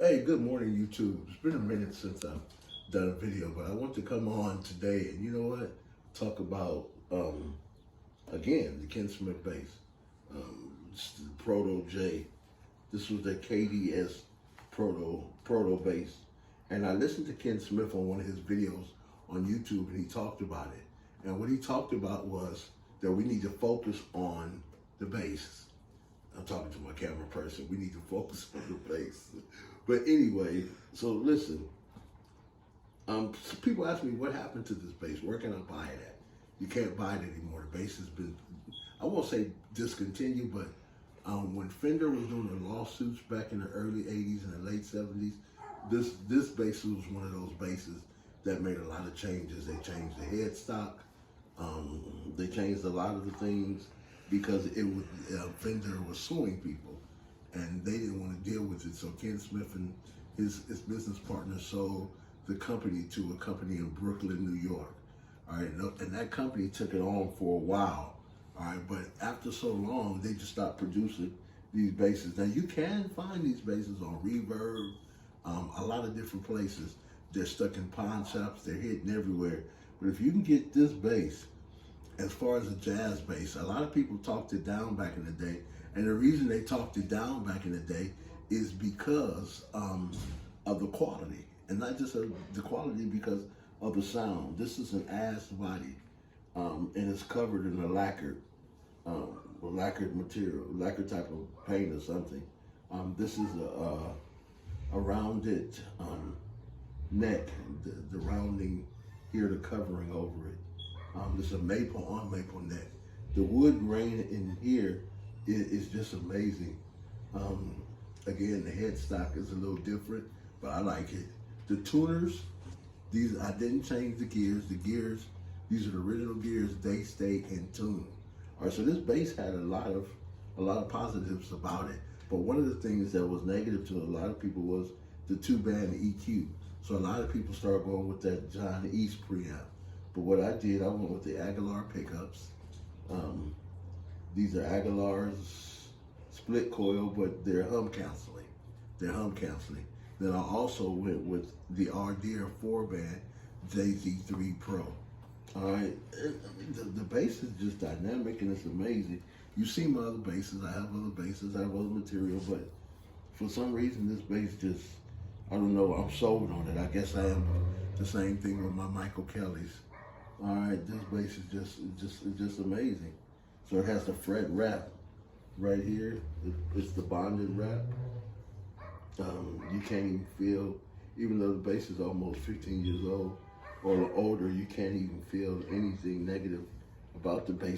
Hey, good morning, YouTube. It's been a minute since I've done a video, but I want to come on today and you know what? Talk about, again, the Ken Smith bass. It's the Proto J. This was the KDS Proto bass. And I listened to Ken Smith on one of his videos on YouTube and he talked about it. And what he talked about was that we need to focus on the bass. I'm talking to my camera person. We need to focus on the bass. But anyway, so listen. So people ask me what happened to this bass. Where can I buy it at? You can't buy it anymore. The bass has been, I won't say discontinued, but when Fender was doing the lawsuits back in the early '80s and the late '70s, this bass was one of those basses that made a lot of changes. They changed the headstock. They changed a lot of the things because it was Fender was suing people, and they didn't want to deal with it. So Ken Smith and his business partner sold the company to a company in Brooklyn, New York. All right, and that company took it on for a while. All right, but after so long, they just stopped producing these basses. Now you can find these basses on Reverb, a lot of different places. They're stuck in pawn shops. They're hidden everywhere. But if you can get this bass, as far as a jazz bass, a lot of people talked it down back in the day. And the reason they talked it down back in the day is because of the quality. And not just the quality, because of the sound. This is an ass body, and it's covered in a lacquered material, lacquered type of paint or something. This is a rounded neck, the rounding here, the covering over it. There's a maple on maple neck. The wood grain in here is just amazing. Again, the headstock is a little different, but I like it. The tuners, these, I didn't change the gears. The gears, these are the original gears. They stay in tune. All right, so this bass had a lot of positives about it. But one of the things that was negative to a lot of people was the two-band EQ. So a lot of people started going with that John East preamp. But what I did, I went with the Aguilar pickups. These are Aguilar's split coil, but they're hum canceling. Then I also went with the Ardeer 4-band JZ3 Pro. All right, the bass is just dynamic and it's amazing. You see my other basses, I have other basses, I have other material, but for some reason this bass just, I don't know, I'm sold on it. I guess I am the same thing with my Michael Kelly's. All right, this bass is just amazing. So it has the fret wrap right here. It's the bonded wrap. You can't even feel, even though the bass is almost 15 years old or older, you can't even feel anything negative about the bass